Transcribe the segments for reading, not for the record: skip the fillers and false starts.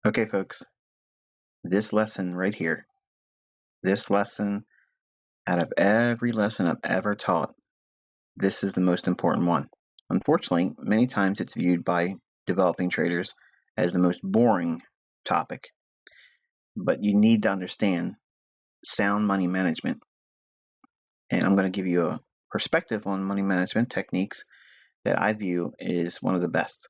Okay, folks, this lesson right here, this lesson out of every lesson I've ever taught, this is the most important one. Unfortunately, many times it's viewed by developing traders as the most boring topic, but you need to understand sound money management. And I'm going to give you a perspective on money management techniques that I view is one of the best.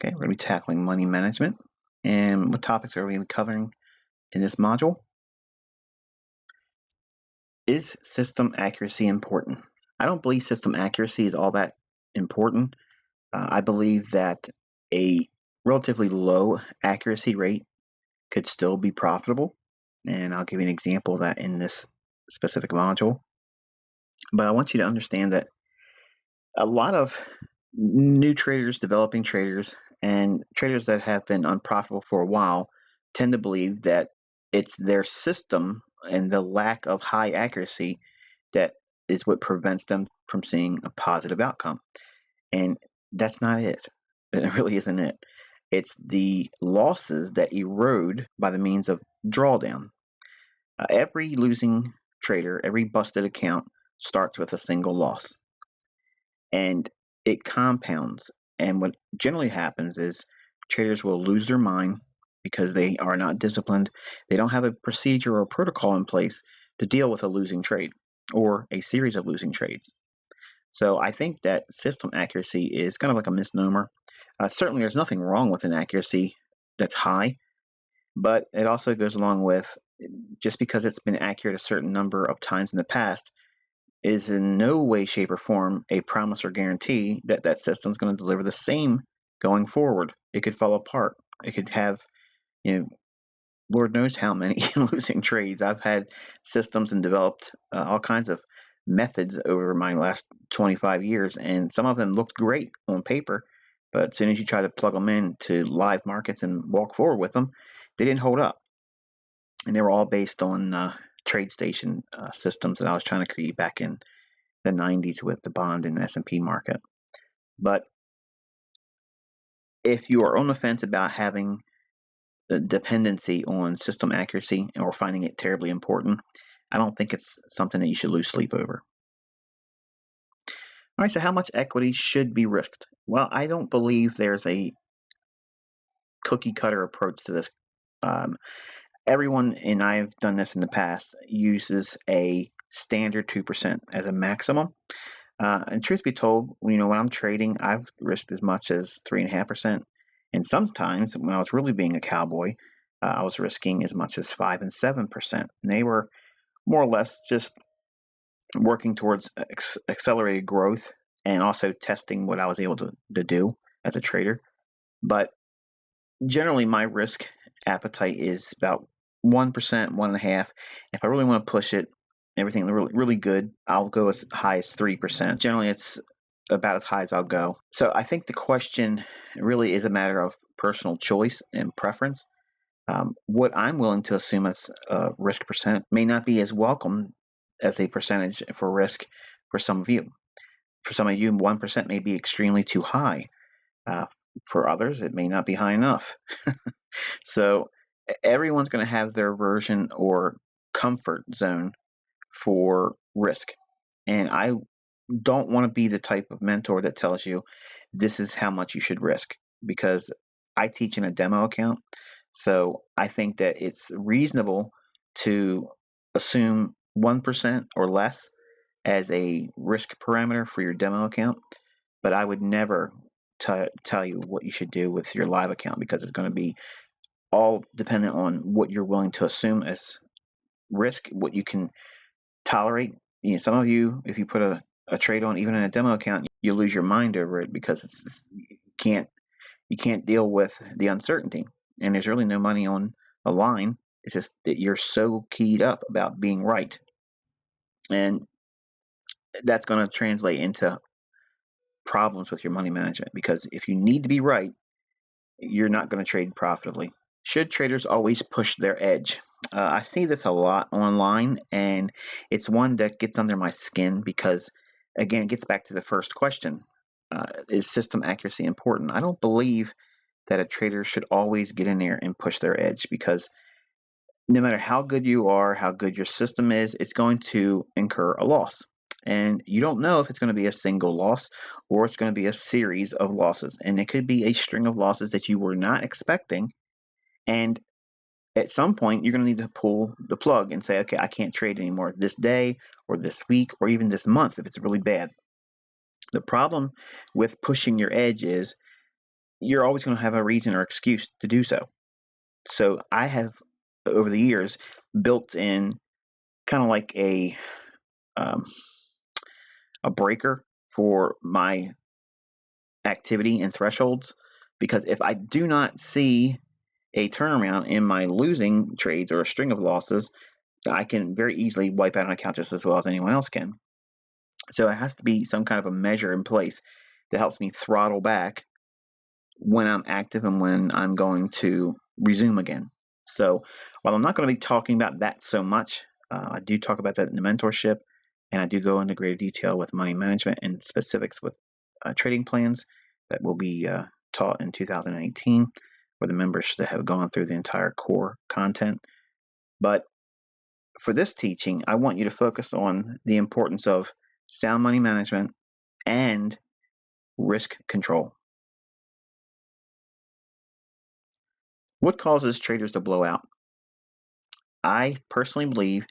Okay, we're going to be tackling money management. And what topics are we going to be covering in this module? Is system accuracy important? I don't believe system accuracy is all that important. I believe that a relatively low accuracy rate could still be profitable, and I'll give you an example of that in this specific module. But I want you to understand that a lot of new traders, developing traders, and traders that have been unprofitable for a while tend to believe that it's their system and the lack of high accuracy that is what prevents them from seeing a positive outcome. And that's not it. It really isn't it. It's the losses that erode by the means of drawdown. Every losing trader, every busted account starts with a single loss. And it compounds. And what generally happens is traders will lose their mind because they are not disciplined. They don't have a procedure or protocol in place to deal with a losing trade or a series of losing trades. So I think that system accuracy is kind of like a misnomer. Certainly, there's nothing wrong with an accuracy that's high, but it also goes along with just because it's been accurate a certain number of times in the past is in no way, shape, or form a promise or guarantee that that system is going to deliver the same going forward. It could fall apart. It could have, Lord knows how many losing trades. I've had systems and developed all kinds of methods over my last 25 years, and some of them looked great on paper, but as soon as you try to plug them into live markets and walk forward with them, they didn't hold up. And they were all based on TradeStation systems that I was trying to create back in the 90s with the bond and S&P market. But if you are on the fence about having the dependency on system accuracy or finding it terribly important, I don't think it's something that you should lose sleep over. All right, so how much equity should be risked? Well, I don't believe there's a cookie cutter approach to this. Everyone, and I've done this in the past, uses a standard 2% as a maximum. And truth be told, when I'm trading, I've risked as much as 3.5%. And sometimes when I was really being a cowboy, I was risking as much as 5 and 7%. And they were more or less just working towards accelerated growth and also testing what I was able to do as a trader. But generally, my risk appetite is about 1%, 1.5%. If I really want to push it, everything really, really good, I'll go as high as 3%. Generally, it's about as high as I'll go. So I think the question really is a matter of personal choice and preference. What I'm willing to assume as a risk percent may not be as welcome as a percentage for risk for some of you. For some of you, 1% may be extremely too high. For others, it may not be high enough. So everyone's going to have their version or comfort zone for risk. And I don't want to be the type of mentor that tells you this is how much you should risk, because I teach in a demo account. So I think that it's reasonable to assume 1% or less as a risk parameter for your demo account, but I would never tell you what you should do with your live account, because it's going to be all dependent on what you're willing to assume as risk, what you can tolerate. Some of you, if you put a trade on even in a demo account, you lose your mind over it because it's just, you can't deal with the uncertainty, and there's really no money on a line. It's just that you're so keyed up about being right, and that's going to translate into problems with your money management, because if you need to be right, you're not going to trade profitably. Should traders always push their edge? I see this a lot online, and it's one that gets under my skin because, again, it gets back to the first question. is system accuracy important? I don't believe that a trader should always get in there and push their edge, because no matter how good you are, how good your system is, it's going to incur a loss. And you don't know if it's going to be a single loss or it's going to be a series of losses. And it could be a string of losses that you were not expecting. And at some point, you're going to need to pull the plug and say, okay, I can't trade anymore this day or this week or even this month if it's really bad. The problem with pushing your edge is you're always going to have a reason or excuse to do so. So I have, over the years, built in kind of like um, a breaker for my activity and thresholds, because if I do not see a turnaround in my losing trades or a string of losses, I can very easily wipe out an account just as well as anyone else can. So it has to be some kind of a measure in place that helps me throttle back when I'm active and when I'm going to resume again. So while I'm not going to be talking about that so much, I do talk about that in the mentorship, and I do go into greater detail with money management and specifics with trading plans that will be taught in 2018 for the members that have gone through the entire core content. But for this teaching, I want you to focus on the importance of sound money management and risk control. What causes traders to blow out? I personally believe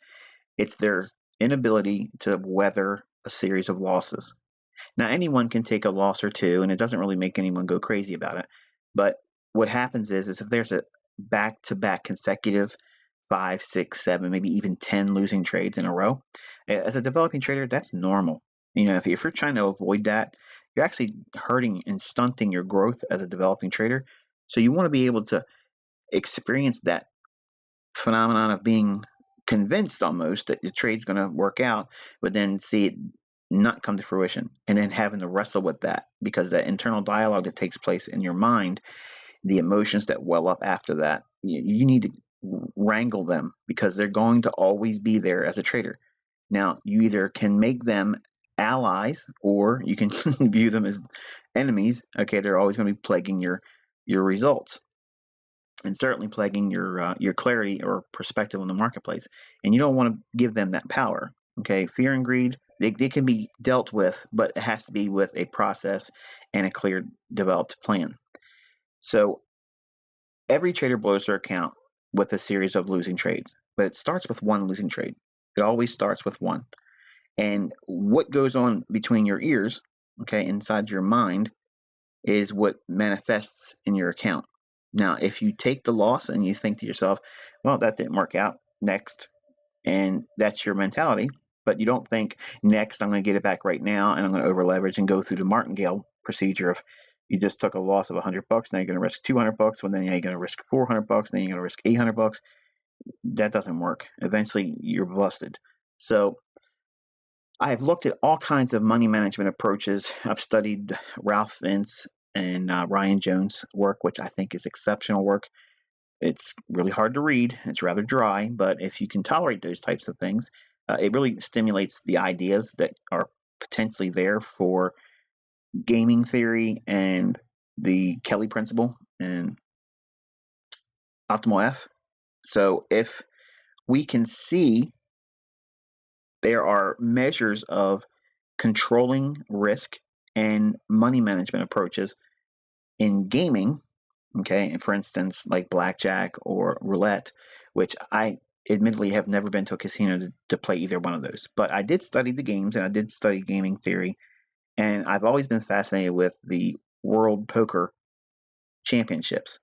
it's their inability to weather a series of losses. Now, anyone can take a loss or two, and it doesn't really make anyone go crazy about it. But what happens is if there's a back-to-back consecutive 5, 6, 7, maybe even 10 losing trades in a row, as a developing trader, that's normal. If you're trying to avoid that, you're actually hurting and stunting your growth as a developing trader. So you want to be able to experience that phenomenon of being convinced almost that the trade's going to work out, but then see it not come to fruition, and then having to wrestle with that, because that internal dialogue that takes place in your mind, the emotions that well up after that, you need to wrangle them, because they're going to always be there as a trader. Now, you either can make them allies or you can view them as enemies. Okay, they're always going to be plaguing your results, and certainly plaguing your clarity or perspective on the marketplace. And you don't want to give them that power. Okay, fear and greed, they can be dealt with, but it has to be with a process and a clear developed plan. So every trader blows their account with a series of losing trades, but it starts with one losing trade. It always starts with one. And what goes on between your ears, okay, inside your mind, is what manifests in your account. Now, if you take the loss and you think to yourself, well, that didn't work out, next, and that's your mentality, but you don't think, next, I'm going to get it back right now, and I'm going to over leverage and go through the martingale procedure of, you just took a loss of $100, now you're going to risk $200, and then you're going to risk $400, and then you're going to risk $800. That doesn't work. Eventually, you're busted. So I have looked at all kinds of money management approaches. I've studied Ralph Vince and Ryan Jones' work, which I think is exceptional work. It's really hard to read. It's rather dry, but if you can tolerate those types of things, it really stimulates the ideas that are potentially there for gaming theory and the Kelly principle and optimal F. So if we can see there are measures of controlling risk and money management approaches in gaming, okay, and for instance, like blackjack or roulette, which I admittedly have never been to a casino to play either one of those, but I did study the games and I did study gaming theory, and I've always been fascinated with the World Poker Championships,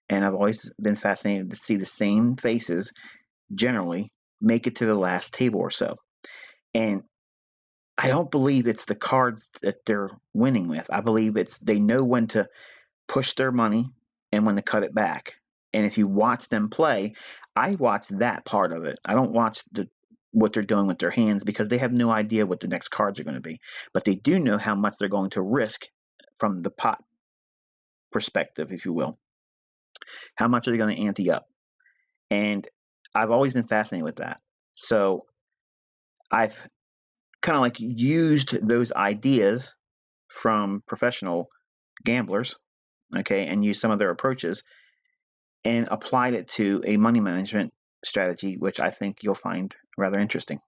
and I've always been fascinated to see the same faces generally make it to the last table or so. And I don't believe it's the cards that they're winning with. I believe it's they know when to push their money and when to cut it back. And if you watch them play, I watch that part of it. I don't watch what they're doing with their hands, because they have no idea what the next cards are going to be. But they do know how much they're going to risk from the pot perspective, if you will. How much are they going to ante up? And I've always been fascinated with that. So I've kind of like used those ideas from professional gamblers, okay, and used some of their approaches and applied it to a money management strategy, which I think you'll find rather interesting.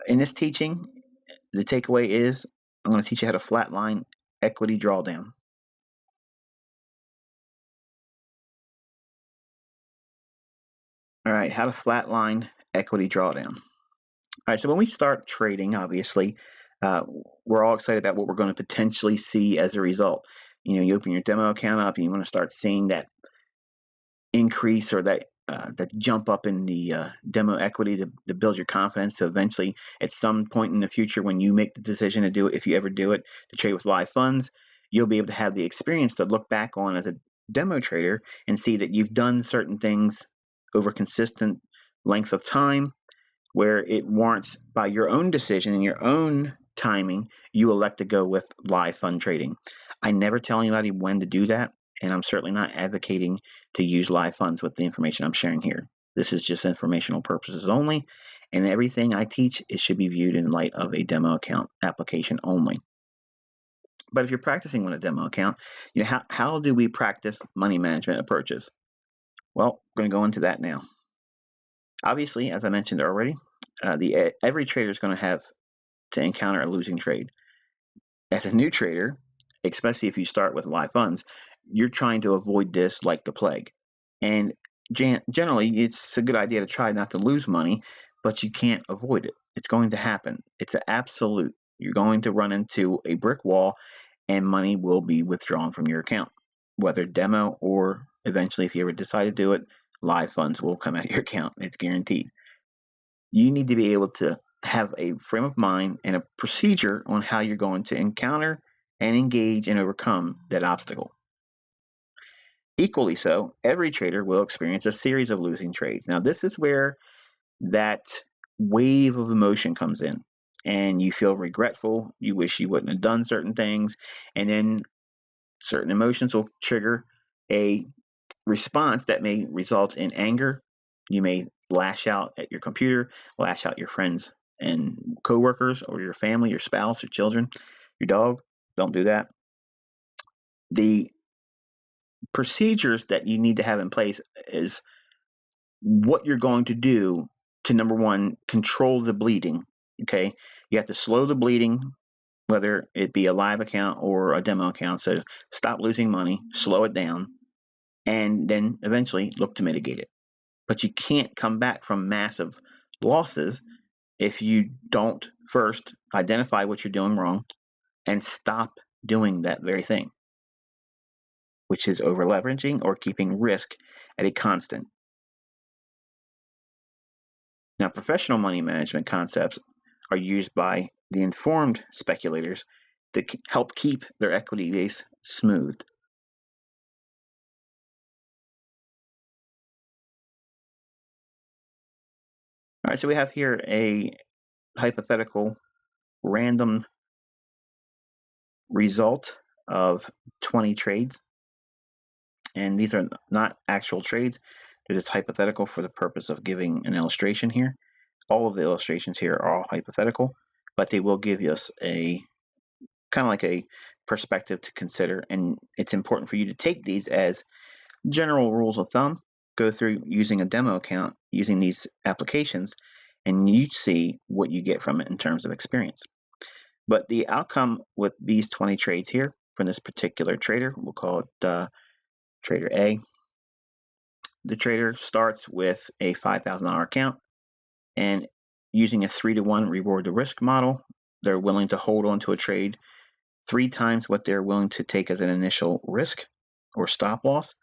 In this teaching, the takeaway is I'm going to teach you how to flatline equity drawdown. All right, how to flatline equity drawdown. All right, so when we start trading, obviously, we're all excited about what we're going to potentially see as a result. You open your demo account up and you want to start seeing that increase or that jump up in the demo equity to build your confidence to eventually, at some point in the future, when you make the decision to do it, if you ever do it, to trade with live funds, you'll be able to have the experience to look back on as a demo trader and see that you've done certain things over consistent length of time where it warrants, by your own decision and your own timing, you elect to go with live fund trading. I never tell anybody when to do that, and I'm certainly not advocating to use live funds with the information I'm sharing here. This is just informational purposes only, and everything I teach, it should be viewed in light of a demo account application only. But if you're practicing on a demo account, how do we practice money management approaches? Well, we're going to go into that now. Obviously, as I mentioned already, every trader is going to have to encounter a losing trade. As a new trader, especially if you start with live funds, you're trying to avoid this like the plague. And generally, it's a good idea to try not to lose money, but you can't avoid it. It's going to happen. It's an absolute. You're going to run into a brick wall, and money will be withdrawn from your account, whether demo or eventually, if you ever decide to do it, live funds will come out of your account. It's guaranteed. You need to be able to have a frame of mind and a procedure on how you're going to encounter and engage and overcome that obstacle. Equally so, every trader will experience a series of losing trades. Now, this is where that wave of emotion comes in, and you feel regretful. You wish you wouldn't have done certain things, and then certain emotions will trigger a response that may result in anger. You may lash out at your computer, lash out at your friends and coworkers, or your family, your spouse, your children, your dog. Don't do that. The procedures that you need to have in place is what you're going to do to, number one, control the bleeding. Okay, you have to slow the bleeding, whether it be a live account or a demo account. So stop losing money, slow it down, and then eventually look to mitigate it. But you can't come back from massive losses if you don't first identify what you're doing wrong and stop doing that very thing, which is over leveraging or keeping risk at a constant. Now, professional money management concepts are used by the informed speculators to help keep their equity base smoothed. All right, so we have here a hypothetical random result of 20 trades. And these are not actual trades. They're just hypothetical for the purpose of giving an illustration here. All of the illustrations here are all hypothetical, but they will give us a kind of like a perspective to consider. And it's important for you to take these as general rules of thumb, go through using a demo account, using these applications, and you see what you get from it in terms of experience. But the outcome with these 20 trades here from this particular trader, we'll call it Trader A. The trader starts with a $5,000 account, and using a 3-to-1 reward to risk model, they're willing to hold on to a trade 3 times what they're willing to take as an initial risk or stop loss.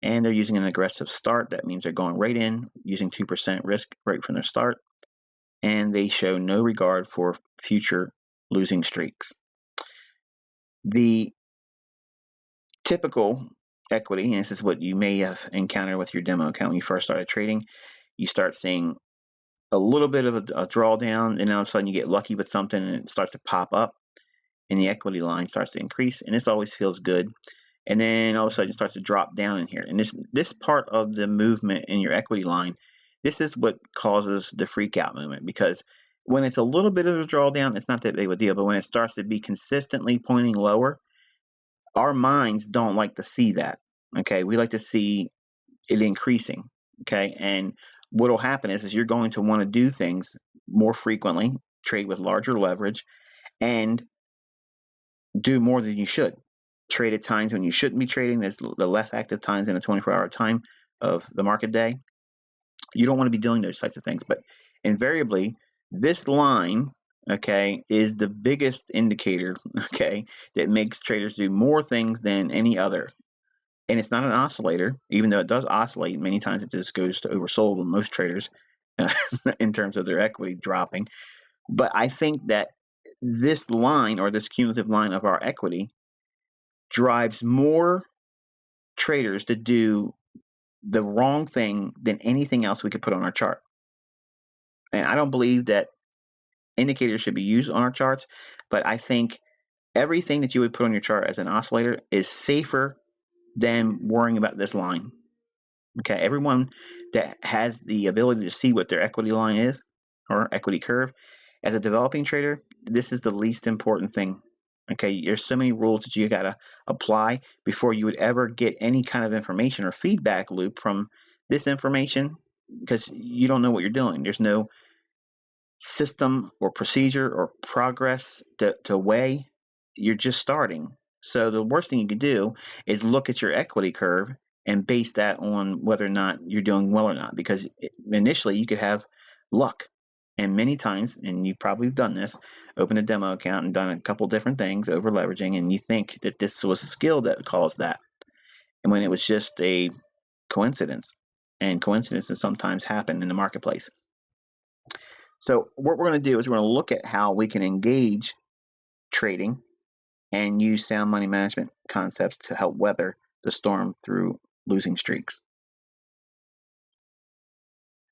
And they're using an aggressive start. That means they're going right in, using 2% risk right from their start. And they show no regard for future losing streaks. The typical equity, and this is what you may have encountered with your demo account when you first started trading, you start seeing a little bit of a drawdown, and all of a sudden you get lucky with something and it starts to pop up, and the equity line starts to increase, and this always feels good. And then all of a sudden it starts to drop down in here. And this part of the movement in your equity line, this is what causes the freak out movement, because When it's a little bit of a drawdown, it's not that big of a deal. But when it starts to be consistently pointing lower, our minds don't like to see that. Okay, we like to see it increasing. Okay, and what will happen is you're going to want to do things more frequently, trade with larger leverage, and do more than you should. Trade at times when you shouldn't be trading. There's the less active times in a 24-hour time of the market day. You don't want to be doing those types of things. But invariably, this line, okay, is the biggest indicator, okay, that makes traders do more things than any other. And it's not an oscillator, even though it does oscillate. Many times it just goes to oversold with most traders in terms of their equity dropping. But I think that this line, or this cumulative line of our equity, drives more traders to do the wrong thing than anything else we could put on our chart. And I don't believe that indicators should be used on our charts, but I think everything that you would put on your chart as an oscillator is safer than worrying about this line. Okay, everyone that has the ability to see what their equity line is, or equity curve, as a developing trader, this is the least important thing. Okay, there's so many rules that you gotta apply before you would ever get any kind of information or feedback loop from this information, because you don't know what you're doing. There's no system or procedure or progress to weigh. You're just starting. So the worst thing you can do is look at your equity curve and base that on whether or not you're doing well or not, because initially you could have luck. And many times, and you probably have done this, opened a demo account and done a couple different things, over leveraging, and you think that this was skill that caused that, and when it was just a coincidence. And coincidences sometimes happen in the marketplace. So what we're going to do is we're going to look at how we can engage trading and use sound money management concepts to help weather the storm through losing streaks.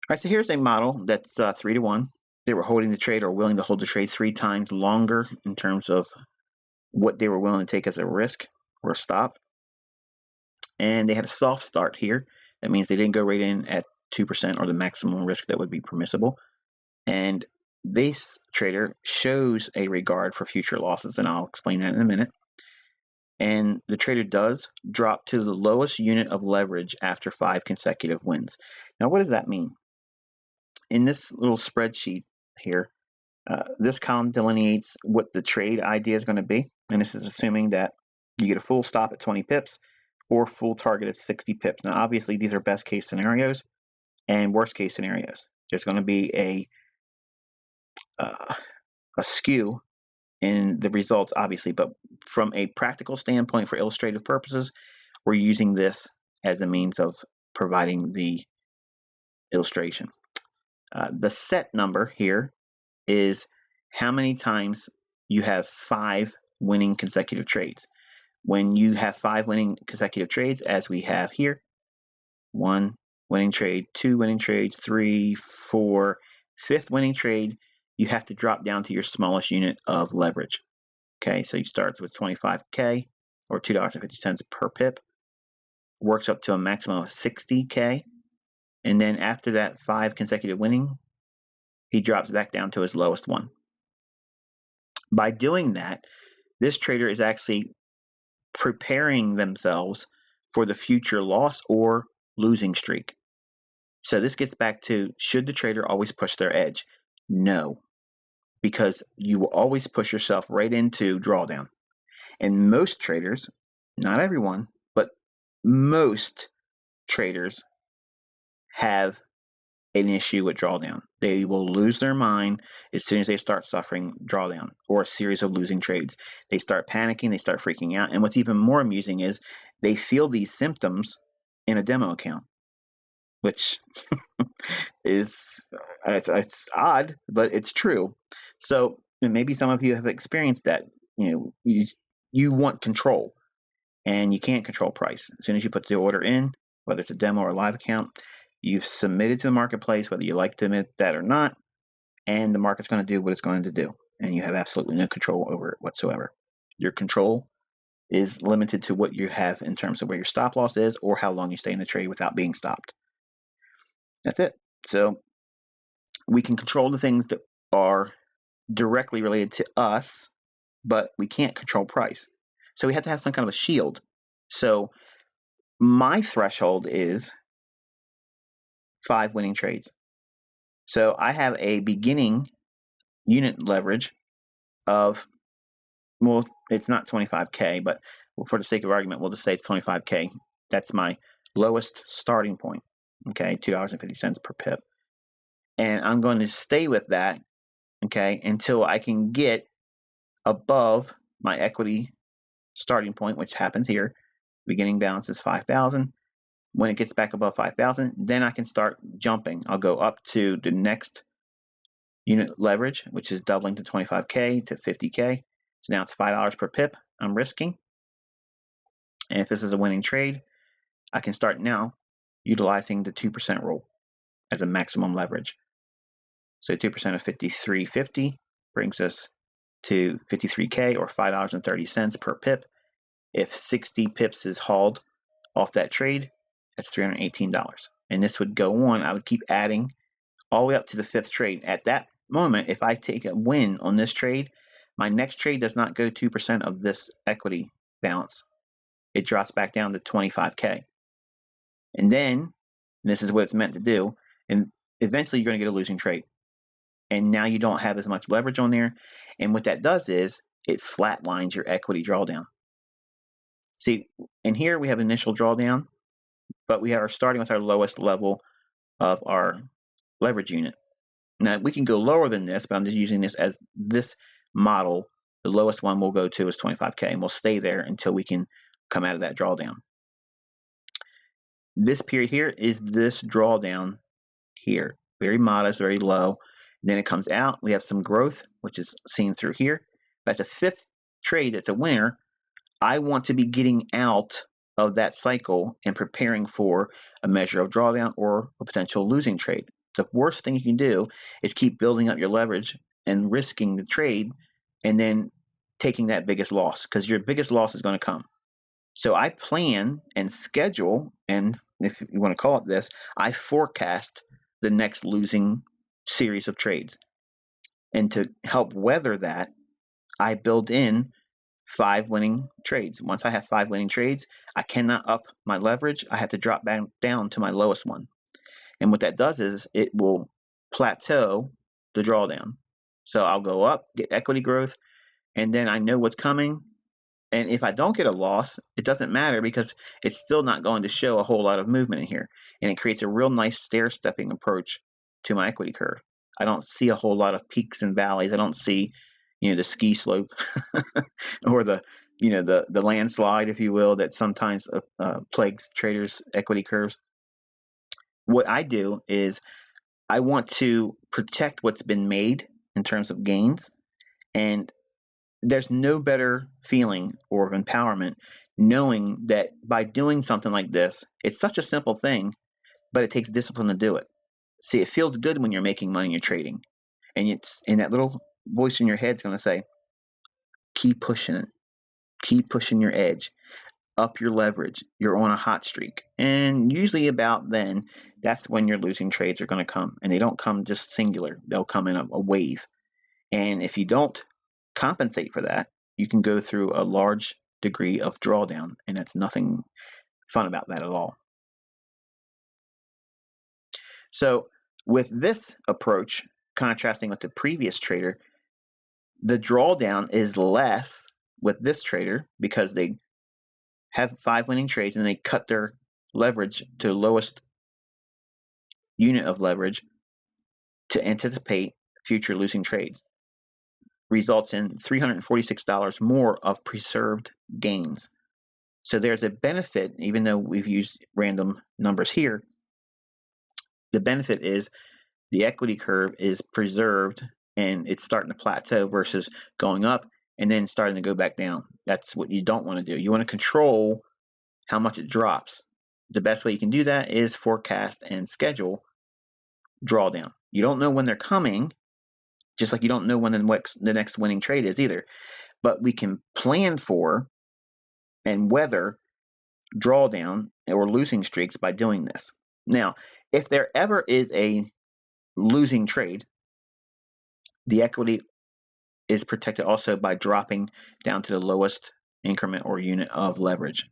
All right, so here's a model that's 3-to-1. They were holding the trade, or willing to hold the trade, 3 times longer in terms of what they were willing to take as a risk or a stop. And they had a soft start here. That means they didn't go right in at 2%, or the maximum risk that would be permissible. And this trader shows a regard for future losses, and I'll explain that in a minute. And the trader does drop to the lowest unit of leverage after 5 consecutive wins. Now, what does that mean? In this little spreadsheet here, this column delineates what the trade idea is going to be, and this is assuming that you get a full stop at 20 pips or full target at 60 pips. Now, obviously, these are best case scenarios and worst case scenarios. There's going to be a skew in the results, obviously, but from a practical standpoint, for illustrative purposes, we're using this as a means of providing the illustration. The set number here is how many times you have 5 winning consecutive trades. When you have 5 winning consecutive trades, as we have here, 1 winning trade, 2 winning trades, 3, 4, 5th winning trade, you have to drop down to your smallest unit of leverage. Okay, so you start with 25K, or $2.50 per pip, works up to a maximum of 60K, and then after that 5 consecutive winning, he drops back down to his lowest one. By doing that, this trader is actually preparing themselves for the future loss or losing streak. So this gets back to, should the trader always push their edge? No, because you will always push yourself right into drawdown. And most traders, not everyone, but most traders have an issue with drawdown. They will lose their mind as soon as they start suffering drawdown or a series of losing trades. They start panicking, they start freaking out. And what's even more amusing is they feel these symptoms in a demo account, which is it's odd, but it's true. So maybe some of you have experienced that. You want control, and you can't control price. As soon as you put the order in, whether it's a demo or a live account, you've submitted to the marketplace, whether you like to admit that or not, and the market's going to do what it's going to do, and you have absolutely no control over it whatsoever. Your control is limited to what you have in terms of where your stop loss is or how long you stay in the trade without being stopped. That's it. So we can control the things that are directly related to us, but we can't control price. So we have to have some kind of a shield. So my threshold is 5 winning trades. So I have a beginning unit leverage of, well, it's not 25K, but for the sake of argument, we'll just say it's 25K. That's my lowest starting point, okay, $2.50 per pip. And I'm going to stay with that, okay, until I can get above my equity starting point, which happens here. Beginning balance is 5,000. When it gets back above 5,000, then I can start jumping. I'll go up to the next unit leverage, which is doubling to 25K to 50K. So now it's $5 per pip I'm risking. And if this is a winning trade, I can start now utilizing the 2% rule as a maximum leverage. So 2% of 53.50 brings us to 53K or $5.30 per pip. If 60 pips is hauled off that trade, that's $318. And this would go on. I would keep adding all the way up to the 5th trade. At that moment, if I take a win on this trade, my next trade does not go 2% of this equity balance. It drops back down to 25K. And then, and this is what it's meant to do, and eventually you're going to get a losing trade. And now you don't have as much leverage on there. And what that does is it flatlines your equity drawdown. See, in here we have initial drawdown, but we are starting with our lowest level of our leverage unit. Now we can go lower than this, but I'm just using this as this model. The lowest one we'll go to is 25K, and we'll stay there until we can come out of that drawdown. This period here is this drawdown here. Very modest, very low. Then it comes out. We have some growth, which is seen through here. But the 5th trade that's a winner, I want to be getting out of that cycle and preparing for a measure of drawdown or a potential losing trade. The worst thing you can do is keep building up your leverage and risking the trade and then taking that biggest loss, because your biggest loss is going to come. So I plan and schedule, and if you want to call it this, I forecast the next losing series of trades. And to help weather that, I build in 5 winning trades. Once I have 5 winning trades, I cannot up my leverage. I have to drop back down to my lowest one. And what that does is it will plateau the drawdown. So I'll go up, get equity growth, and then I know what's coming. And if I don't get a loss, it doesn't matter, because it's still not going to show a whole lot of movement in here. And it creates a real nice stair-stepping approach to my equity curve. I don't see a whole lot of peaks and valleys. I don't see, the ski slope or the landslide, if you will, that sometimes plagues traders' equity curves. What I do is I want to protect what's been made in terms of gains, and there's no better feeling or empowerment knowing that by doing something like this, it's such a simple thing, but it takes discipline to do it. See, it feels good when you're making money and you're trading, and that little voice in your head's going to say, keep pushing it, keep pushing your edge, up your leverage, you're on a hot streak. And usually about then, that's when your losing trades are going to come, and they don't come just singular, they'll come in a wave. And if you don't compensate for that, you can go through a large degree of drawdown, and that's nothing fun about that at all. So with this approach, contrasting with the previous trader, the drawdown is less with this trader because they have 5 winning trades and they cut their leverage to the lowest unit of leverage to anticipate future losing trades. Results in $346 more of preserved gains. So there's a benefit, even though we've used random numbers here. The benefit is the equity curve is preserved and it's starting to plateau versus going up and then starting to go back down. That's what you don't want to do. You want to control how much it drops. The best way you can do that is forecast and schedule drawdown. You don't know when they're coming, just like you don't know when the next winning trade is either. But we can plan for and weather drawdown or losing streaks by doing this. Now, if there ever is a losing trade, The equity is protected also by dropping down to the lowest increment or unit of leverage.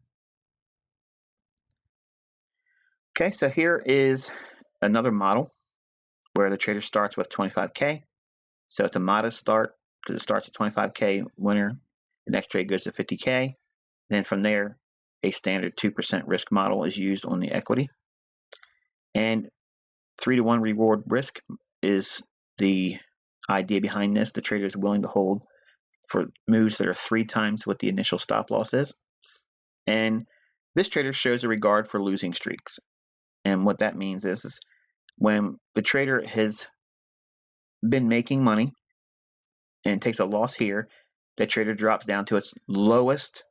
Okay, so here is another model where the trader starts with 25K. So it's a modest start because it starts at 25K winner. The next trade goes to 50K. Then from there, a standard 2% risk model is used on the equity. And 3-to-1 reward risk is the idea behind this. The trader is willing to hold for moves that are 3 times what the initial stop loss is. And this trader shows a regard for losing streaks. And what that means is when the trader has been making money and takes a loss here, that trader drops down to its lowest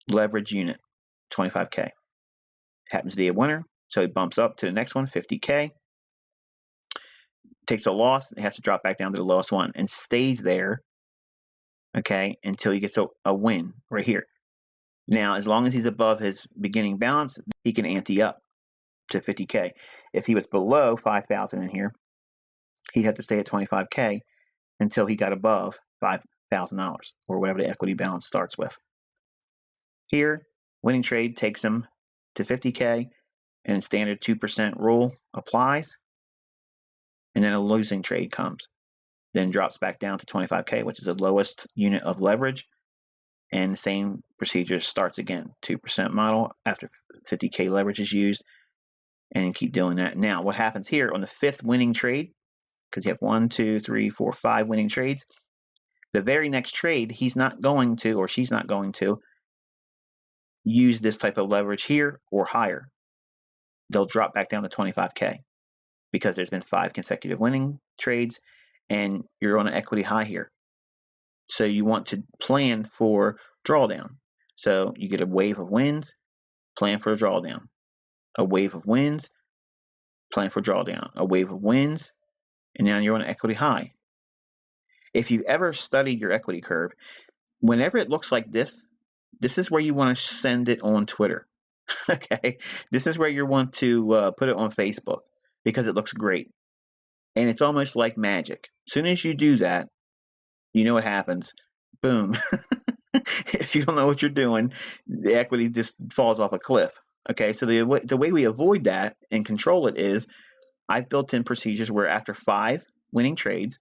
leverage unit, 25K. Happens to be a winner, so he bumps up to the next one, 50K. Takes a loss, it has to drop back down to the lowest one and stays there, okay, until he gets a win right here. Now, as long as he's above his beginning balance, he can ante up to 50K. If he was below 5,000 in here, he'd have to stay at 25K until he got above $5,000 or whatever the equity balance starts with. Here, winning trade takes him to 50K and standard 2% rule applies. And then a losing trade comes. Then drops back down to 25K, which is the lowest unit of leverage. And the same procedure starts again, 2% model after 50K leverage is used, and keep doing that. Now, what happens here on the 5th winning trade, because you have 1, 2, 3, 4, 5 winning trades, the very next trade, he's not going to, or she's not going to, use this type of leverage here or higher. They'll drop back down to 25K because there's been 5 consecutive winning trades, and you're on an equity high here. So you want to plan for drawdown. So you get a wave of wins, plan for a drawdown. A wave of wins, plan for drawdown. A wave of wins, and now you're on an equity high. If you've ever studied your equity curve, whenever it looks like this is where you want to send it on Twitter. Okay, this is where you want to put it on Facebook because it looks great. And it's almost like magic. As soon as you do that, you know what happens. Boom. If you don't know what you're doing, the equity just falls off a cliff. Okay, so the way we avoid that and control it is I've built in procedures where after 5 winning trades,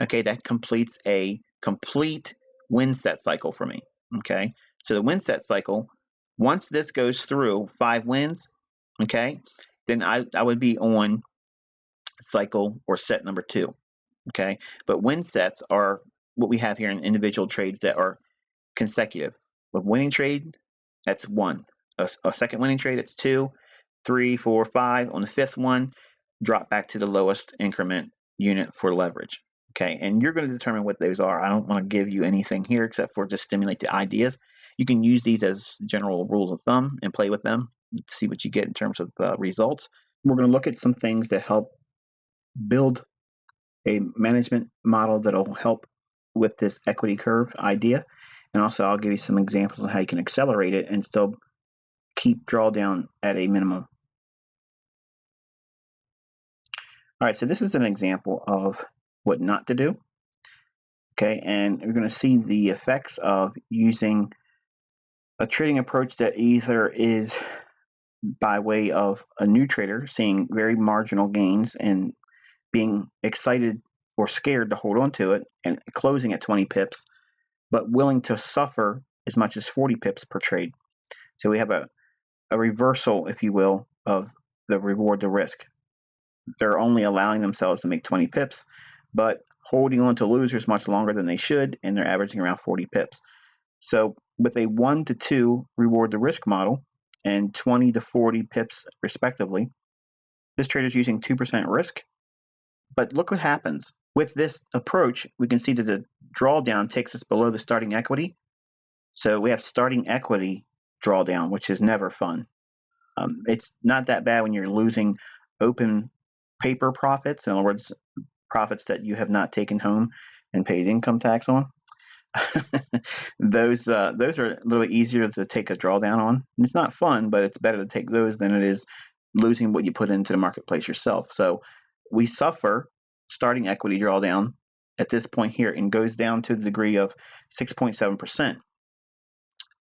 okay, that completes a complete win set cycle for me. Okay, so the win set cycle, once this goes through 5 wins, okay, then I would be on cycle or set number 2. Okay, but win sets are what we have here in individual trades that are consecutive. With winning trade, that's 1. A second winning trade, it's 2, 3, 4, 5. On the 5th one, drop back to the lowest increment unit for leverage. Okay, and you're going to determine what those are. I don't want to give you anything here except for just stimulate the ideas. You can use these as general rules of thumb and play with them, see what you get in terms of results. We're going to look at some things that help build a management model that'll help with this equity curve idea. And also I'll give you some examples of how you can accelerate it and still keep drawdown at a minimum. All right, so this is an example of what not to do. Okay, and we're going to see the effects of using a trading approach that either is by way of a new trader seeing very marginal gains and being excited or scared to hold on to it and closing at 20 pips, but willing to suffer as much as 40 pips per trade. So we have a reversal, if you will, of the reward to risk. They're only allowing themselves to make 20 pips, but holding on to losers much longer than they should, and they're averaging around 40 pips. So with a 1 to 2 reward to risk model and 20 to 40 pips respectively, this trader is using 2% risk. But look what happens. With this approach, we can see that the drawdown takes us below the starting equity. So we have starting equity drawdown, which is never fun. It's not that bad when you're losing open paper profits, in other words, profits that you have not taken home and paid income tax on. Those are a little easier to take a drawdown on. It's not fun, but it's better to take those than it is losing what you put into the marketplace yourself. So we suffer starting equity drawdown at this point here and goes down to the degree of 6.7%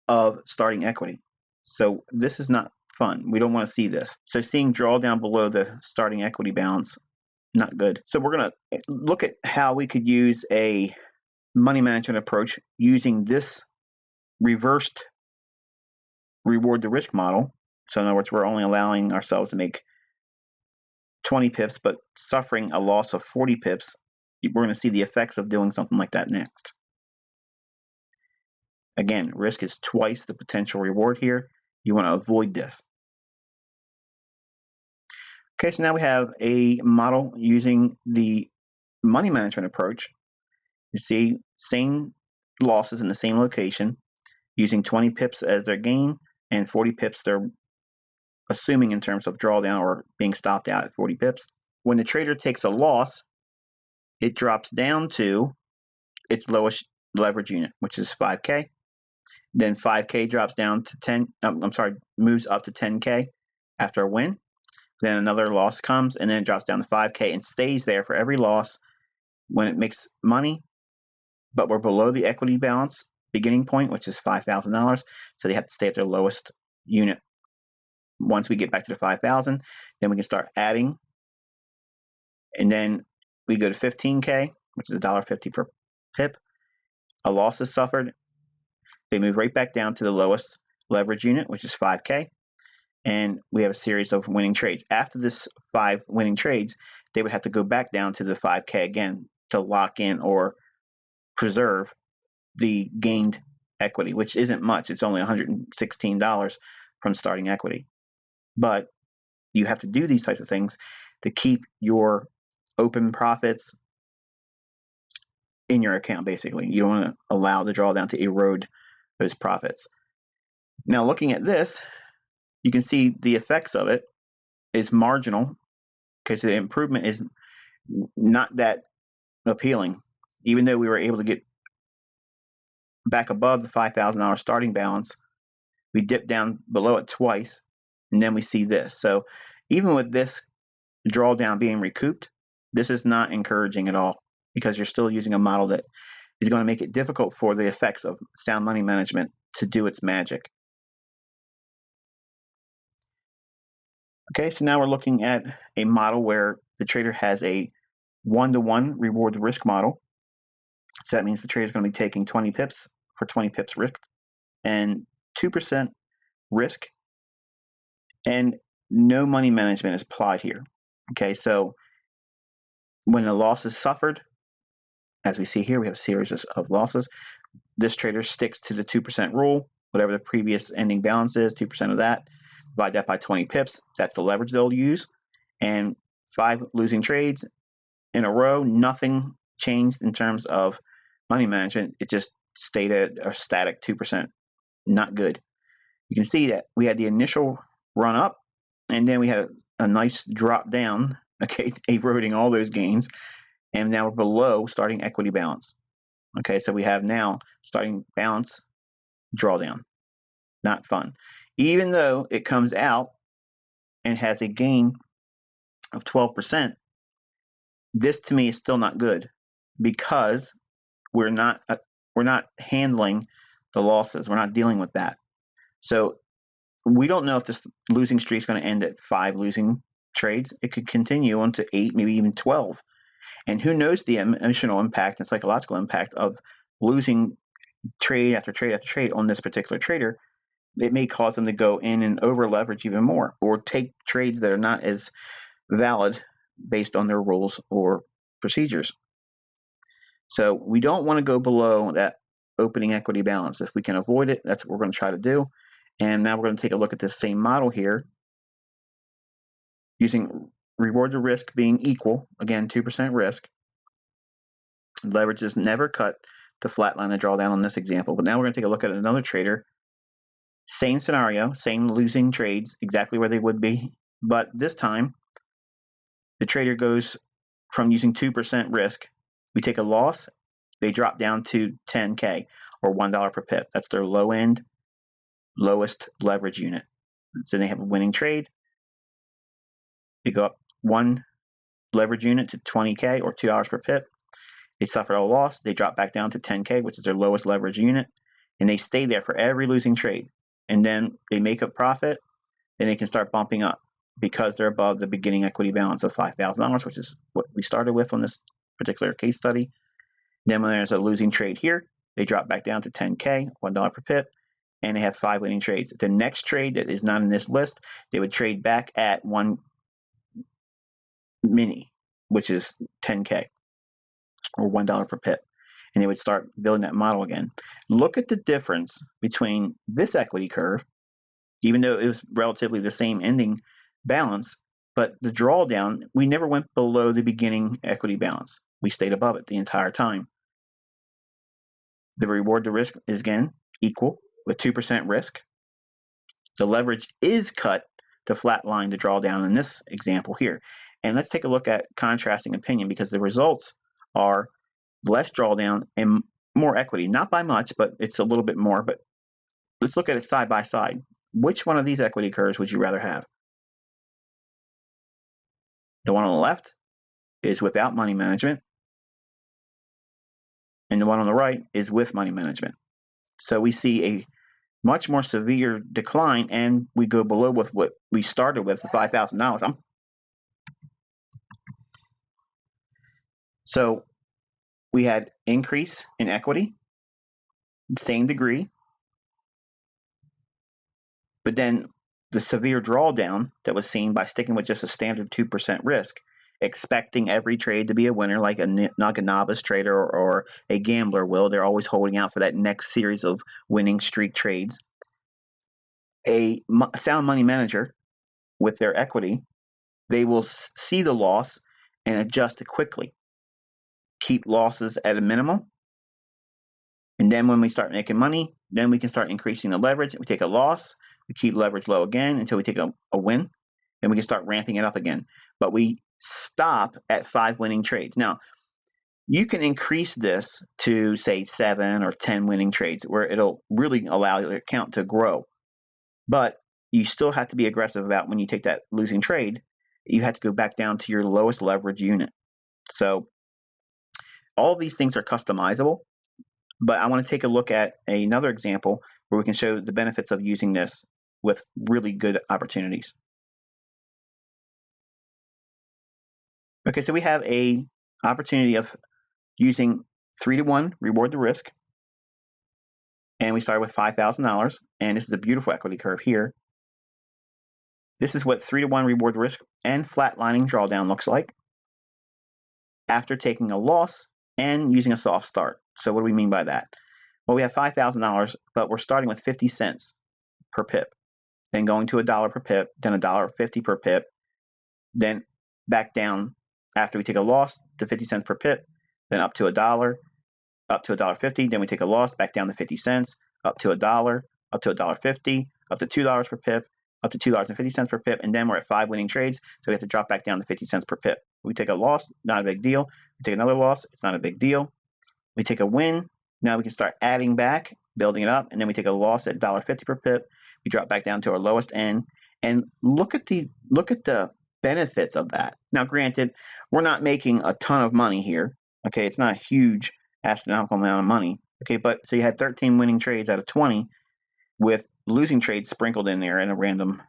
of starting equity. So this is not fun. We don't want to see this. So seeing drawdown below the starting equity balance, not good. So we're going to look at how we could use a money management approach using this reversed reward the risk model. So in other words, we're only allowing ourselves to make 20 pips, but suffering a loss of 40 pips. We're going to see the effects of doing something like that next. Again, risk is twice the potential reward here. You want to avoid this. Okay, so now we have a model using the money management approach. You see, same losses in the same location, using 20 pips as their gain and 40 pips they're assuming in terms of drawdown or being stopped out at 40 pips. When the trader takes a loss, it drops down to its lowest leverage unit, which is 5K. Then 5K drops down to moves up to 10K after a win. Then another loss comes, and then it drops down to 5K and stays there for every loss when it makes money, but we're below the equity balance beginning point, which is $5,000, so they have to stay at their lowest unit. Once we get back to the 5,000, then we can start adding, and then we go to 15K, which is $1.50 per pip. A loss is suffered. They move right back down to the lowest leverage unit, which is 5K, and we have a series of winning trades. After this 5 winning trades, they would have to go back down to the 5K again to lock in or preserve the gained equity, which isn't much. It's only $116 from starting equity. But you have to do these types of things to keep your open profits in your account, basically. You don't want to allow the drawdown to erode those profits. Now, looking at this, you can see the effects of it is marginal because the improvement is not that appealing. Even though we were able to get back above the $5,000 starting balance, we dipped down below it twice, and then we see this. So even with this drawdown being recouped, this is not encouraging at all because you're still using a model that is going to make it difficult for the effects of sound money management to do its magic. Okay, so now we're looking at a model where the trader has a 1-to-1 reward risk model. So that means the trader is going to be taking 20 pips for 20 pips risk and 2% risk, and no money management is applied here. Okay, so when a loss is suffered, as we see here, we have a series of losses. This trader sticks to the 2% rule. Whatever the previous ending balance is, 2% of that, divide that by 20 pips. That's the leverage they'll use. And 5 losing trades in a row, nothing changed in terms of money management. It just stayed at a static 2%. Not good. You can see that we had the initial run up, and then we had a nice drop down, okay, eroding all those gains, and now we're below starting equity balance. Okay, so we have now starting balance drawdown. Not fun. Even though it comes out and has a gain of 12%, this to me is still not good because we're not handling the losses. We're not dealing with that. So we don't know if this losing streak is going to end at 5 losing trades. It could continue on to 8, maybe even 12. And who knows the emotional impact and psychological impact of losing trade after trade after trade on this particular trader. It may cause them to go in and over leverage even more, or take trades that are not as valid based on their rules or procedures. So we don't want to go below that opening equity balance. If we can avoid it, that's what we're going to try to do. And now we're going to take a look at this same model here using reward to risk being equal, again, 2% risk. Leverage is never cut to flatline the drawdown on this example. But now we're going to take a look at another trader. Same scenario, same losing trades, exactly where they would be. But this time, the trader goes from using 2% risk. We take a loss, they drop down to 10K or $1 per pip. That's their low end, lowest leverage unit. So they have a winning trade. They go up 1 leverage unit to 20K or $2 per pip. They suffered a loss. They drop back down to 10K, which is their lowest leverage unit, and they stay there for every losing trade. And then they make a profit, and they can start bumping up because they're above the beginning equity balance of $5,000, which is what we started with on this particular case study. Then when there's a losing trade here, they drop back down to 10K, $1 per pip, and they have 5 winning trades. The next trade that is not in this list, they would trade back at 1 mini, which is 10K or $1 per pip. And they would start building that model again. Look at the difference between this equity curve, even though it was relatively the same ending balance, but the drawdown, we never went below the beginning equity balance. We stayed above it the entire time. The reward to risk is again equal with 2% risk. The leverage is cut to flatline the drawdown in this example here. And let's take a look at contrasting opinion, because the results are less drawdown and more equity. Not by much, but it's a little bit more. But let's look at it side by side. Which one of these equity curves would you rather have? The one on the left is without money management, and the one on the right is with money management. So we see a much more severe decline, and we go below with what we started with, the $5,000. So we had increase in equity, same degree, but then the severe drawdown that was seen by sticking with just a standard 2% risk, expecting every trade to be a winner, like a novice trader or a gambler will. They're always holding out for that next series of winning streak trades. A sound money manager with their equity, they will see the loss and adjust it quickly, keep losses at a minimum, and then when we start making money, then we can start increasing the leverage. We take a loss, we keep leverage low again until we take a win, and we can start ramping it up again. But we stop at 5 winning trades. Now, you can increase this to, say, 7 or 10 winning trades, where it'll really allow your account to grow. But you still have to be aggressive about when you take that losing trade. You have to go back down to your lowest leverage unit. So all these things are customizable, but I want to take a look at another example where we can show the benefits of using this with really good opportunities. Okay, so we have a opportunity of using 3-to-1 reward to risk, and we started with $5,000, and this is a beautiful equity curve here. This is what 3-to-1 reward to risk and flatlining drawdown looks like after taking a loss and using a soft start. So what do we mean by that? Well, we have $5,000, but we're starting with 50 cents per pip, then going to $1 per pip, then $1.50 per pip, then back down after we take a loss to 50 cents per pip, then up to $1, up to $1.50, then we take a loss, back down to 50 cents, up to $1, up to $1.50, up to $2 per pip, up to $2.50 per pip, and then we're at 5 winning trades, so we have to drop back down to 50 cents per pip. We take a loss, not a big deal. We take another loss, it's not a big deal. We take a win, now we can start adding back, building it up, and then we take a loss at $1.50 per pip. We drop back down to our lowest end, and look at the benefits of that. Now, granted, we're not making a ton of money here. Okay, it's not a huge astronomical amount of money. Okay, but so you had 13 winning trades out of 20, with losing trades sprinkled in there in a random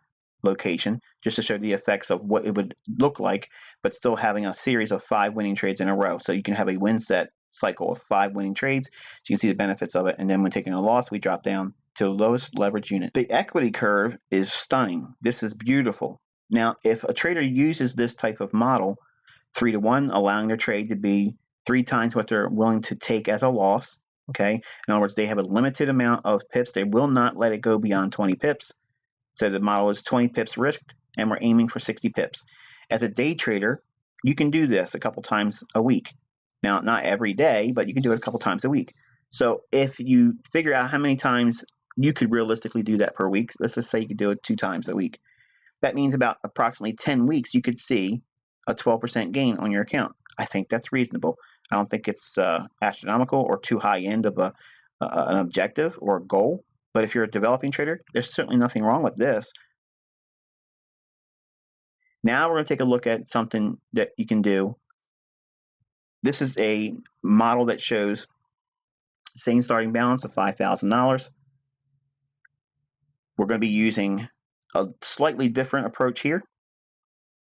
location, just to show the effects of what it would look like, but still having a series of 5 winning trades in a row. So you can have a win set cycle of 5 winning trades, so you can see the benefits of it. And then when taking a loss, we drop down to the lowest leverage unit. The equity curve is stunning. This is beautiful. Now, if a trader uses this type of model, 3-to-1, allowing their trade to be 3 times what they're willing to take as a loss, okay? In other words, they have a limited amount of pips. They will not let it go beyond 20 pips. So the model is 20 pips risked, and we're aiming for 60 pips. As a day trader, you can do this a couple times a week. Now, not every day, but you can do it a couple times a week. So if you figure out how many times you could realistically do that per week, let's just say you could do it 2 times a week. That means about approximately 10 weeks you could see a 12% gain on your account. I think that's reasonable. I don't think it's astronomical or too high end of an objective or a goal. But if you're a developing trader, there's certainly nothing wrong with this. Now we're going to take a look at something that you can do This is a model that shows same starting balance of $5,000. We're going to be using a slightly different approach here.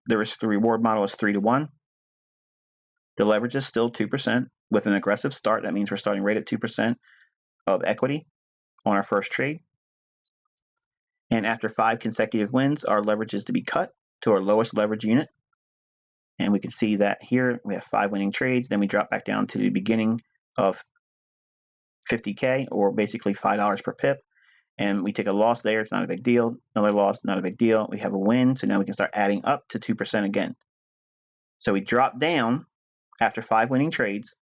The risk to reward model is 3-to-1. The leverage is still 2% with an aggressive start. That means we're starting right at 2% of equity on our first trade. And after 5 consecutive wins, our leverage is to be cut to our lowest leverage unit. And we can see that here we have 5 winning trades. Then we drop back down to the beginning of 50K, or basically $5 per pip. And we take a loss there. It's not a big deal. Another loss, not a big deal. We have a win. So now we can start adding up to 2% again. So we drop down after 5 winning trades.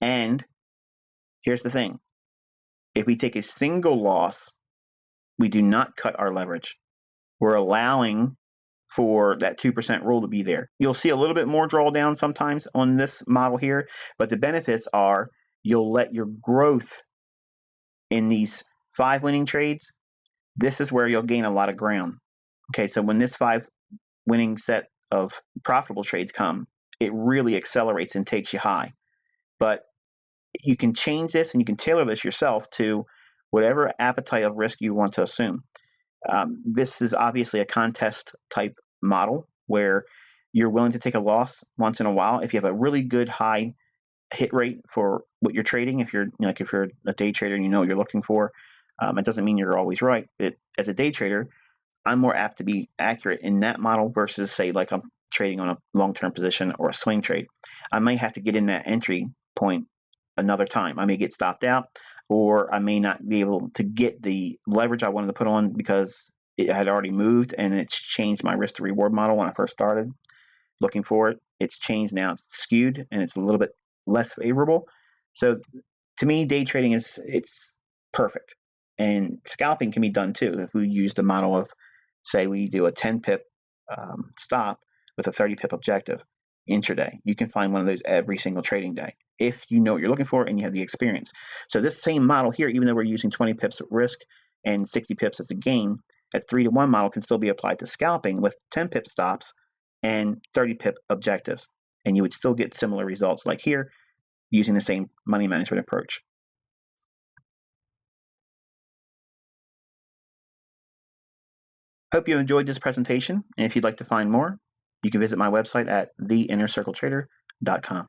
And here's the thing. If we take a single loss, we do not cut our leverage. We're allowing for that 2% rule to be there. You'll see a little bit more drawdown sometimes on this model here, but the benefits are you'll let your growth in these 5 winning trades, this is where you'll gain a lot of ground. Okay, so when this 5 winning set of profitable trades come, it really accelerates and takes you high. But you can change this and you can tailor this yourself to whatever appetite of risk you want to assume. This is obviously a contest type model where you're willing to take a loss once in a while. If you have a really good high hit rate for what you're trading, if you're a day trader and you know what you're looking for, it doesn't mean you're always right. As a day trader, I'm more apt to be accurate in that model versus, say, like I'm trading on a long-term position or a swing trade. I may have to get in that entry point another time. I may get stopped out, or I may not be able to get the leverage I wanted to put on because it had already moved and it's changed my risk to reward model when I first started looking for it. It's changed now. It's skewed and it's a little bit less favorable. So to me, day trading it's perfect. And scalping can be done too. If we use the model of, say, we do a 10 pip stop with a 30 pip objective intraday, you can find one of those every single trading day if you know what you're looking for and you have the experience. So this same model here, even though we're using 20 pips at risk and 60 pips as a gain, that 3-to-1 model can still be applied to scalping with 10 pip stops and 30 pip objectives. And you would still get similar results like here using the same money management approach. Hope you enjoyed this presentation, and if you'd like to find more, you can visit my website at theinnercircletrader.com.